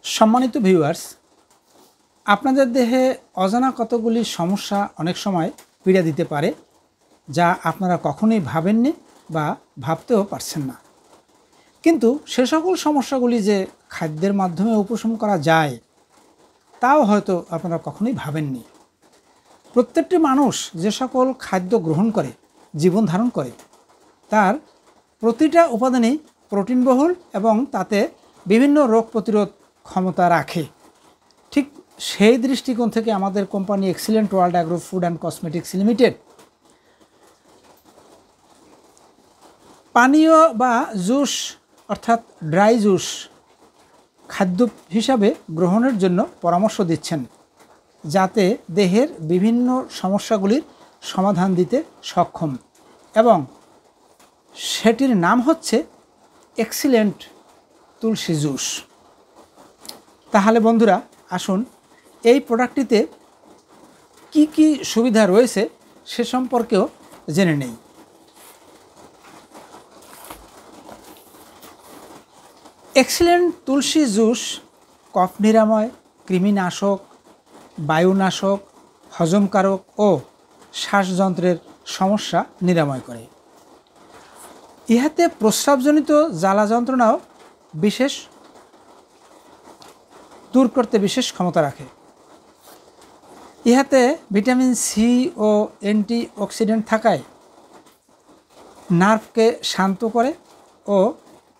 সম্মানিত ভিউয়ার্স, আপনাদের দেহে অজানা কতগুলি সমস্যা অনেক সময় পীড়া দিতে পারে, যা আপনারা কখনোই ভাবেননি বা ভাবতেও পারছেন না। কিন্তু সে সকল সমস্যাগুলি যে খাদ্যের মাধ্যমে উপশম করা যায়, তাও হয়তো আপনারা কখনোই ভাবেননি। প্রত্যেকটি মানুষ যে সকল খাদ্য গ্রহণ করে, জীবন ধারণ করে, তার প্রতিটা উপাদানই প্রোটিনবহুল এবং তাতে বিভিন্ন রোগ প্রতিরোধ ক্ষমতা রাখে। ঠিক সেই দৃষ্টিকোণ থেকে আমাদের company excellent world agro food and cosmetics limited পানীয় বা জুস অর্থাৎ ড্রাই জুস খাদ্য হিসাবে গ্রহণের জন্য পরামর্শ দিচ্ছেন, যাতে দেহের বিভিন্ন সমস্যাগুলির সমাধান দিতে সক্ষম, এবং সেটির নাম হচ্ছে এক্সিলেন্ট তুলসী জুস। তাহলে বন্ধুরা, আসুন এই প্রোডাক্টটিতে কি কি সুবিধা রয়েছে সে সম্পর্কেও জেনে নেই। এক্সিলেন্ট তুলসী জুস কফ নিরাময়, কৃমিনাশক, বায়ুনাশক, হজমকারক ও শ্বাসযন্ত্রের সমস্যা নিরাময় করে। ইহাতে প্রস্রাবজনিত জ্বালা যন্ত্রণাও দূর করতে বিশেষ ক্ষমতা রাখে। ইহাতে ভিটামিন সি ও অ্যান্টিঅক্সিডেন্ট থাকায় নার্ভকে শান্ত করে ও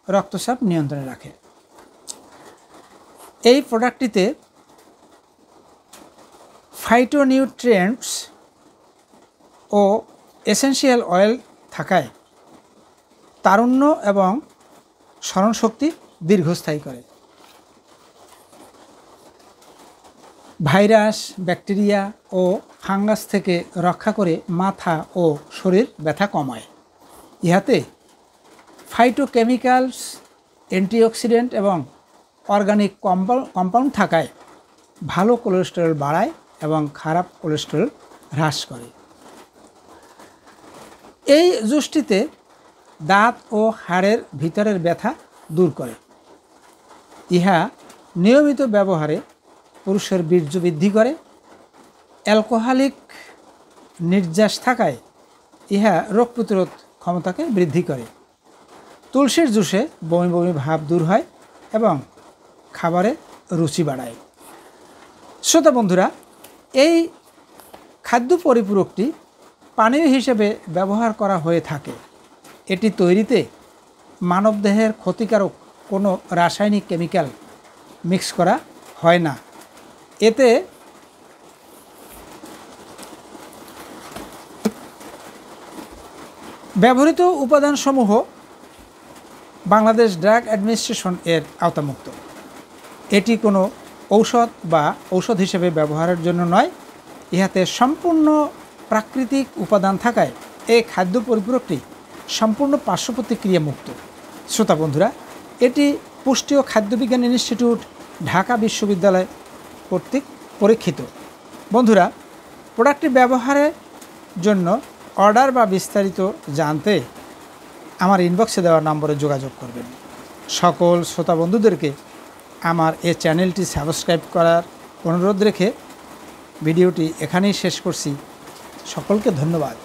রক্তচাপ নিয়ন্ত্রণে রাখে। এই প্রোডাক্টটিতে ফাইটোনিউট্রিয়েন্টস ও এসেনশিয়াল অয়েল থাকায় তারুণ্য এবং স্মরণশক্তি দীর্ঘস্থায়ী করে। ভাইরাস, ব্যাকটেরিয়া ও ফাঙ্গাস থেকে রক্ষা করে মাথা ও শরীর ব্যথা কমায়। ইহাতে ফাইটোকেমিক্যালস, অ্যান্টিঅক্সিডেন্ট এবং অর্গানিক কম্পাউন্ড থাকায় ভালো কোলেস্টেরল বাড়ায় এবং খারাপ কোলেস্টেরল হ্রাস করে। এই জুসটিতে দাঁত ও হাড়ের ভিতরের ব্যথা দূর করে। ইহা নিয়মিত ব্যবহারে পুরুষের বীর্য বৃদ্ধি করে। অ্যালকোহলিক নির্যাস থাকায় ইহা রোগ প্রতিরোধ ক্ষমতাকে বৃদ্ধি করে। তুলসীর জুসে বমি বমি ভাব দূর হয় এবং খাবারে রুচি বাড়ায়। শ্রোতা বন্ধুরা, এই খাদ্য পরিপূরকটি পানীয় হিসেবে ব্যবহার করা হয়ে থাকে। এটি তৈরিতে মানবদেহের ক্ষতিকারক কোনো রাসায়নিক কেমিক্যাল মিক্স করা হয় না। এতে ব্যবহৃত উপাদানসমূহ বাংলাদেশ ড্রাগ অ্যাডমিনিস্ট্রেশন এর আওতামুক্ত। এটি কোনো ঔষধ বা ঔষধ হিসেবে ব্যবহারের জন্য নয়। ইহাতে সম্পূর্ণ প্রাকৃতিক উপাদান থাকায় এই খাদ্য পরিপূরকটি সম্পূর্ণ পার্শ্ব প্রতিক্রিয়া মুক্ত। শ্রোতা বন্ধুরা, এটি পুষ্টি ও খাদ্য বিজ্ঞান ইনস্টিটিউট, ঢাকা বিশ্ববিদ্যালয় কর্তৃক পরীক্ষিত। বন্ধুরা, প্রোডাক্টটি ব্যবহারের জন্য অর্ডার বা বিস্তারিত জানতে আমার ইনবক্সে দেওয়া নম্বরে যোগাযোগ করবেন। সকল শ্রোতা বন্ধুদেরকে আমার এই চ্যানেলটি সাবস্ক্রাইব করার অনুরোধ রেখে ভিডিওটি এখানেই শেষ করছি। সকলকে ধন্যবাদ।